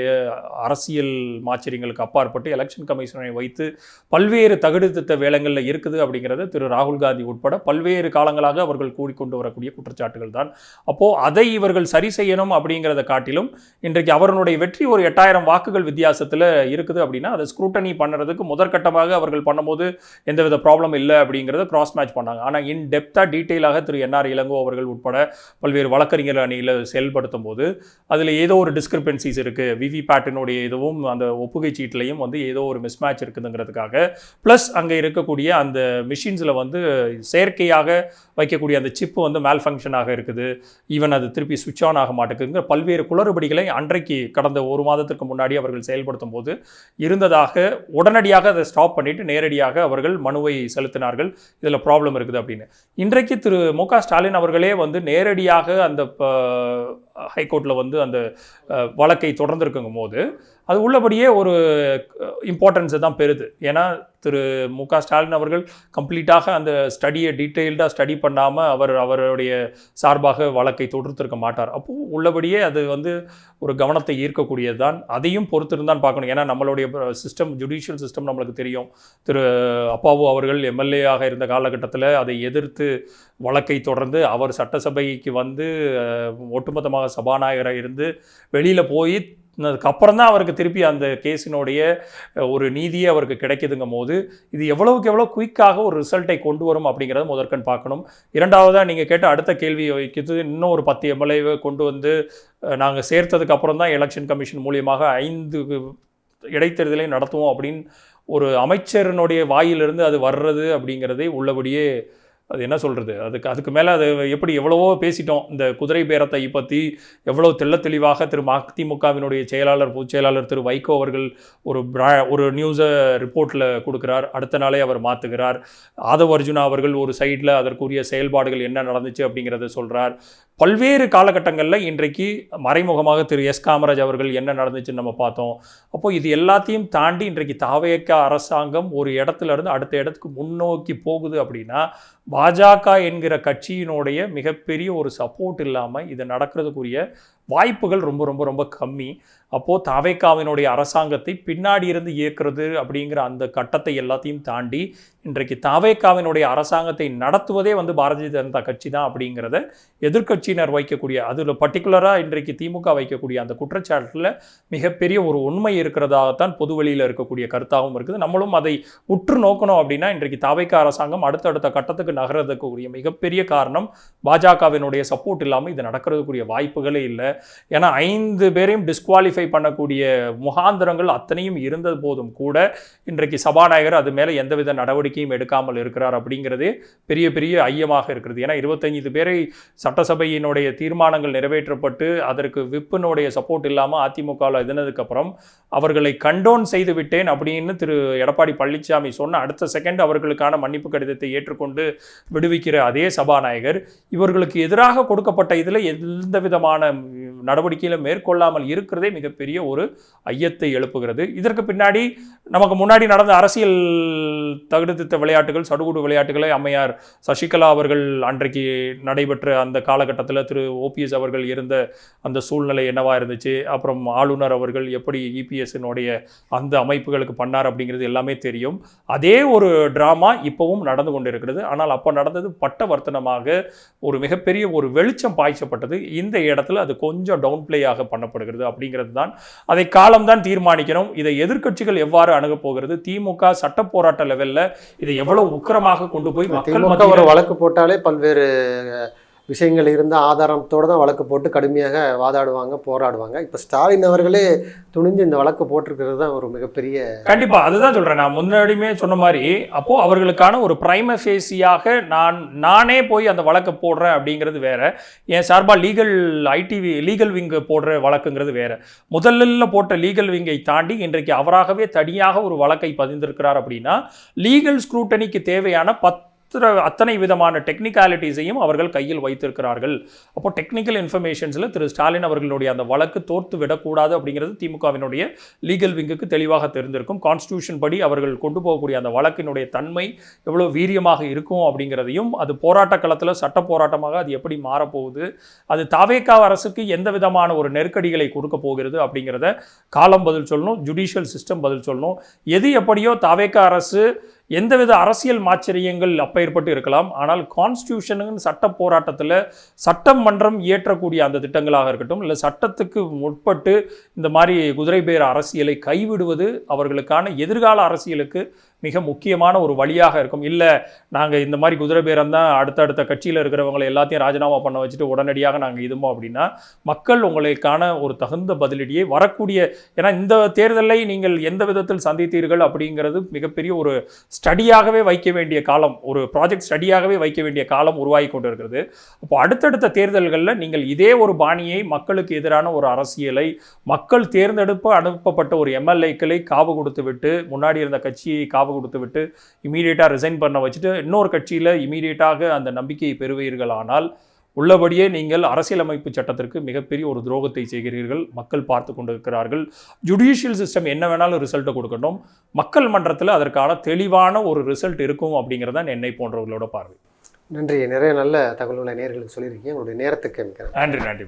[SPEAKER 1] அரசியல் மாச்சரியங்களுக்கு அப்பாற்பட்டு எலெக்ஷன் கமிஷனை வைத்து பல்வேறு தகுதித்த வேலைகளில் இருக்குது அப்படிங்கிறது திரு ராகுல் காந்தி உட்பட பல்வேறு காலங்களாக அவர்கள் கூறிக்கொண்டு வரக்கூடிய குற்றச்சாட்டுகள் தான். அப்போது அதை இவர்கள் சரி செய்யணும் அப்படிங்கிறத காட்டிலும் இன்றைக்கு அவர்களுடைய வெற்றி ஒரு 8000 வாக்குகள் வித்தியாசத்தில் இருக்குது அப்படின்னா அதை ஸ்க்ரூட்டனி பண்ணுறதுக்கு முதற்கட்டமாக அவர்கள் பண்ணும்போது எந்தவித ப்ராப்ளம் இல்லை அப்படிங்கிறத கிராஸ் மேட்ச் பண்ணாங்க. ஆனால் இன் டெப்த்தாக டீட்டெயிலாக திரு என்ஆர் இளங்கோ அவர்கள் உட்பட பல்வேறு வழக்கறிஞர் அணியில் செயல்படுத்தும் போது அதில் ஏதோ ஒரு டிஸ்கிரிபன்சிஸ் இருக்குது, விவிபேட்டினுடைய இதுவும் அந்த ஒப்புகை சீட்டிலையும் வந்து ஏதோ ஒரு மிஸ்மேட்ச் இருக்குதுங்கிறதுக்காக, ப்ளஸ் அங்கே இருக்கக்கூடிய அந்த மிஷின்ஸில் வந்து செயற்கையாக வைக்கக்கூடிய அந்த சிப்பு வந்து மேல் ஃபங்க்ஷனாக இருக்குது, ஈவன் அது திருப்பி சுவிட்ச் ஆன் ஆக மாட்டேங்குங்கிற பல்வேறு குளறுபடிகளை அன்றைக்கு கடந்த ஒரு மாதத்திற்கு முன்னாடி அவர்கள் செயல்படுத்தும் போது இருந்ததாக உடனடியாக அதை ஸ்டாப் பண்ணிட்டு நேரடியாக அவர்கள் மனுவை செலுத்தினார்கள், இதில் ப்ராப்ளம் இருக்குது அப்படின்னு. இன்றைக்கு திரு மு.க. ஸ்டாலின் அவர்களே வந்து நேரடியாக அந்த ஹைகோர்ட்டில் வந்து அந்த வழக்கை தொடர்ந்துருக்கும் போது அது உள்ளபடியே ஒரு இம்பார்ட்டன்ஸை தான் பெறுது. ஏன்னா திரு மு.க. ஸ்டாலின் அவர்கள் கம்ப்ளீட்டாக அந்த ஸ்டடியை டீட்டெயில்டாக ஸ்டடி பண்ணாமல் அவருடைய சார்பாக வழக்கை தொடுத்திருக்க மாட்டார். அப்போது உள்ளபடியே அது வந்து ஒரு கவனத்தை ஈர்க்கக்கூடியது தான். அதையும் பொறுத்திருந்தான் பார்க்கணும். ஏன்னா நம்மளுடைய சிஸ்டம், ஜுடிஷியல் சிஸ்டம் நம்மளுக்கு தெரியும். திரு அப்பாவு அவர்கள் எம்எல்ஏ-ஆக இருந்த காலகட்டத்தில் அதை எதிர்த்து வழக்கை தொடர்ந்து அவர் சட்டசபைக்கு வந்து ஒட்டுமொத்தமாக சபாநாயகராக இருந்து வெளியில் போய் அதுக்கப்புறம் தான் அவருக்கு திருப்பி அந்த கேஸினுடைய ஒரு நீதியே அவருக்கு கிடைக்குதுங்கும் போது இது எவ்வளவுக்கு எவ்வளோ குயிக்காக ஒரு ரிசல்ட்டை கொண்டு வரும் அப்படிங்கிறத முதற்கண் பார்க்கணும். இரண்டாவதாக நீங்கள் கேட்ட அடுத்த கேள்வி வைக்கிறது, இன்னும் ஒரு 10 எம்எல்ஏவை கொண்டு வந்து நாங்கள் சேர்த்ததுக்கு அப்புறம் தான் எலெக்ஷன் கமிஷன் மூலியமாக 5 இடைத்தேர்தலை நடத்துவோம் அப்படின்னு ஒரு அமைச்சரினுடைய வாயிலிருந்து அது வர்றது அப்படிங்கிறதே உள்ளபடியே அது என்ன சொல்கிறது, அதுக்கு மேலே அது எப்படி எவ்வளவோ பேசிட்டோம். இந்த குதிரை பேரத்தை பற்றி எவ்வளோ தெளிவாக திரு மதிமுகவினுடைய செயலாளர், பொதுச் செயலாளர் திரு வைகோ அவர்கள் ஒரு நியூஸை ரிப்போர்ட்டில் கொடுக்குறார். அடுத்த நாளே அவர் மாற்றுகிறார். ஆதவ் அர்ஜுனா அவர்கள் ஒரு சைடில் அதற்குரிய செயல்பாடுகள் என்ன நடந்துச்சு அப்படிங்கிறத சொல்கிறார். பல்வேறு காலகட்டங்களில் இன்றைக்கு மறைமுகமாக திரு எஸ். காமராஜ் அவர்கள் என்ன நடந்துச்சுன்னு நம்ம பார்த்தோம். அப்போது இது எல்லாத்தையும் தாண்டி இன்றைக்கு தாவேகா அரசாங்கம் ஒரு இடத்துல இருந்து அடுத்த இடத்துக்கு முன்னோக்கி போகுது அப்படின்னா பாஜக என்கிற கட்சியினுடைய மிகப்பெரிய ஒரு சப்போர்ட் இல்லாமல் இது நடக்கிறதுக்குரிய வாய்ப்புகள் ரொம்ப ரொம்ப ரொம்ப கம்மி. அப்போது தாவேகாவினுடைய அரசாங்கத்தை பின்னாடி இருந்து இயக்குறது அப்படிங்கிற அந்த கட்டத்தை எல்லாத்தையும் தாண்டி இன்றைக்கு தாவேகாவினுடைய அரசாங்கத்தை நடத்துவதே வந்து பாரதிய ஜனதா கட்சி தான் அப்படிங்கிறத எதிர்க்கட்சியினர் வைக்கக்கூடிய, அதில் பர்டிகுலராக இன்றைக்கு திமுக வைக்கக்கூடிய அந்த குற்றச்சாட்டில் மிகப்பெரிய ஒரு உண்மை இருக்கிறதாகத்தான் பொதுவெளியில் இருக்கக்கூடிய கருத்தாகவும் இருக்குது. நம்மளும் அதை உற்று நோக்கணும் அப்படின்னா இன்றைக்கு தாவேகா அரசாங்கம் அடுத்தடுத்த கட்டத்துக்கு நகர்றதுக்குரிய மிகப்பெரிய காரணம் பாஜகவினுடைய சப்போர்ட் இல்லாமல் இது நடக்கிறதுக்குரிய வாய்ப்புகளே இல்லை. ஏன்னா 5 பேரையும் டிஸ்குவாலிஃபை பண்ணக்கூடிய முகாந்திரங்கள் அத்தனையும் இருந்த போதும் கூட இன்றைக்கு சபாநாயகர் அது மேலே எந்தவித நடவடிக்கையும் எடுக்காமல் இருக்கிறார் அப்படிங்கிறதே பெரிய பெரிய ஐயமாக இருக்கிறது. ஏன்னா 25 பேரை சட்டசபையினுடைய தீர்மானங்கள் நிறைவேற்றப்பட்டு அதற்கு விப்பினுடைய சப்போர்ட் இல்லாமல் அதிமுகவில் இருந்ததுக்கப்புறம் அவர்களை கண்டோன் செய்து விட்டேன் அப்படின்னு திரு எடப்பாடி பழனிசாமி சொன்ன அடுத்த செகண்ட் அவர்களுக்கான மன்னிப்பு கடிதத்தை ஏற்றுக்கொண்டு விடுவிக்கிற அதே சபாநாயகர் இவர்களுக்கு எதிராக கொடுக்கப்பட்ட இதில் எந்த விதமான நடவடிக்கையில் மேற்கொள்ளாமல் இருக்கிறதே மிகப்பெரிய ஒரு ஐயத்தை எழுப்புகிறது. இதற்கு பின்னாடி நமக்கு முன்னாடி நடந்த அரசியல் தகுதித்த விளையாட்டுகள், சடுகுடு விளையாட்டுகளை அம்மையார் சசிகலா அவர்கள் அன்றைக்கு நடைபெற்ற அந்த காலகட்டத்தில் திரு ஓபிஎஸ் அவர்கள் இருந்த அந்த சூழ்நிலை என்னவா இருந்துச்சு, அப்புறம் ஆளுநர் அவர்கள் எப்படி இபிஎஸ்னுடைய அந்த அமைப்புகளுக்கு பண்ணார் அப்படிங்கிறது எல்லாமே தெரியும். அதே ஒரு டிராமா இப்பவும் நடந்து கொண்டிருக்கிறது. ஆனால் அப்போ நடந்தது பட்டவர்த்தனமாக ஒரு மிகப்பெரிய ஒரு வெளிச்சம் பாய்ச்சப்பட்டது. இந்த இடத்துல அது கொஞ்சம் டவுன் பிளேயாக பண்ணப்படுகிறது அப்படிங்கிறது தான். அதை காலம்தான் தீர்மானிக்கணும். இதை எதிர்க்கட்சிகள் எவ்வாறு அணுகப் போகிறது, திமுக சட்ட போராட்ட லெவலில் இதை எவ்வளவு உக்கிரமாக கொண்டு போய் மக்கள்
[SPEAKER 2] ஒரு வழக்கு போட்டாலே பல்வேறு விஷயங்கள் இருந்த ஆதாரத்தோடு தான் வழக்கு போட்டு கடுமையாக வாதாடுவாங்க, போராடுவாங்க. இப்போ ஸ்டாலின் அவர்களே துணிஞ்சு இந்த வழக்கு போட்டிருக்கிறது தான் ஒரு மிகப்பெரிய,
[SPEAKER 1] கண்டிப்பாக அதுதான் சொல்கிறேன். நான் முன்னாடியுமே சொன்ன மாதிரி அப்போது அவர்களுக்கான ஒரு பிரைம ஃபேஸியாக நானே போய் அந்த வழக்கை போடுறேன் அப்படிங்கிறது வேற, என் சார்பாக லீகல் விங் போடுற வழக்குங்கிறது வேற. முதல்ல போட்ட லீகல் விங்கை தாண்டி இன்றைக்கு அவராகவே தனியாக ஒரு வழக்கை பதிந்திருக்கிறார் அப்படின்னா லீகல் ஸ்க்ரூட்டனிக்கு தேவையான அத்தனை விதமான டெக்னிக்காலிட்டிஸையும் அவர்கள் கையில் வைத்திருக்கிறார்கள். அப்போ டெக்னிக்கல் இன்ஃபர்மேஷன்ஸில் திரு ஸ்டாலின் அவர்களுடைய அந்த வழக்கு தோர்த்து விடக்கூடாது அப்படிங்கிறது திமுகவினுடைய லீகல் விங்குக்கு தெளிவாக தெரிந்திருக்கும். கான்ஸ்டியூஷன் படி அவர்கள் கொண்டு போகக்கூடிய அந்த வழக்கினுடைய தன்மை எவ்வளோ வீரியமாக இருக்கும் அப்படிங்கிறதையும், அது போராட்ட களத்தில் சட்ட போராட்டமாக அது எப்படி மாறப்போகுது, அது தாவேகா அரசுக்கு எந்த விதமான ஒரு நெருக்கடிகளை கொடுக்க போகிறது அப்படிங்கிறத காலம் பதில் சொல்லணும், ஜுடிஷியல் சிஸ்டம் பதில் சொல்லணும். எது எப்படியோ தாவேகா அரசு எந்தவித அரசியல் மாச்சரியங்கள் அப்பேற்பட்டு இருக்கலாம், ஆனால் கான்ஸ்டியூஷனுன்னு சட்ட போராட்டத்தில் சட்டமன்றம் இயற்றக்கூடிய அந்த திட்டங்களாக இருக்கட்டும், இல்லை சட்டத்துக்கு முற்பட்டு இந்த மாதிரி குதிரை பேர அரசியலை கைவிடுவது அவர்களுக்கான எதிர்கால அரசியலுக்கு மிக முக்கியமான ஒரு வழியாக இருக்கும். இல்லை நாங்கள் இந்த மாதிரி குதிரை பேரம் தான் அடுத்தடுத்த கட்சியில் இருக்கிறவங்களை எல்லாத்தையும் ராஜினாமா பண்ண வச்சுட்டு உடனடியாக நாங்கள் இதுமோ அப்படின்னா மக்கள் உங்களுக்கான ஒரு தகுந்த பதிலடியை வரக்கூடிய, ஏன்னா இந்த தேர்தலை நீங்கள் எந்த விதத்தில் சந்தித்தீர்கள் அப்படிங்கிறது மிகப்பெரிய ஒரு ஸ்டடியாகவே வைக்க வேண்டிய காலம், ஒரு ப்ராஜெக்ட் ஸ்டடியாகவே வைக்க வேண்டிய காலம் உருவாகி கொண்டு இருக்கிறது. அப்போ அடுத்தடுத்த தேர்தல்களில் நீங்கள் இதே ஒரு பாணியை, மக்களுக்கு எதிரான ஒரு அரசியலை, மக்கள் அனுப்பப்பட்ட ஒரு எம்எல்ஏக்களை காவு கொடுத்து விட்டு, முன்னாடி இருந்த கட்சியை காவு கொடுத்து விட்டு இமீடியட்டாக ரிசைன் பண்ண வச்சுட்டு இன்னொரு கட்சியில் இமீடியட்டாக அந்த நம்பிக்கையை பெறுவீர்கள். ஆனால் உள்ளபடியே நீங்கள் அரசியலமைப்பு சட்டத்திற்கு மிகப்பெரிய ஒரு துரோகத்தை செய்கிறீர்கள். மக்கள் பார்த்து கொண்டிருக்கிறார்கள். ஜுடிஷியல் சிஸ்டம் என்ன வேணாலும் ரிசல்ட்டை கொடுக்கணும், மக்கள் மன்றத்தில் அதற்கான தெளிவான ஒரு ரிசல்ட் இருக்கும் அப்படிங்கிறதான் என்னை போன்றவர்களோட பார்வை.
[SPEAKER 2] நன்றி. நிறைய நல்ல தகவல்களை நேயர்களுக்கு சொல்லியிருக்கீங்க. உங்களுடைய நேரத்துக்கு மிக்க
[SPEAKER 1] நன்றி. நன்றி.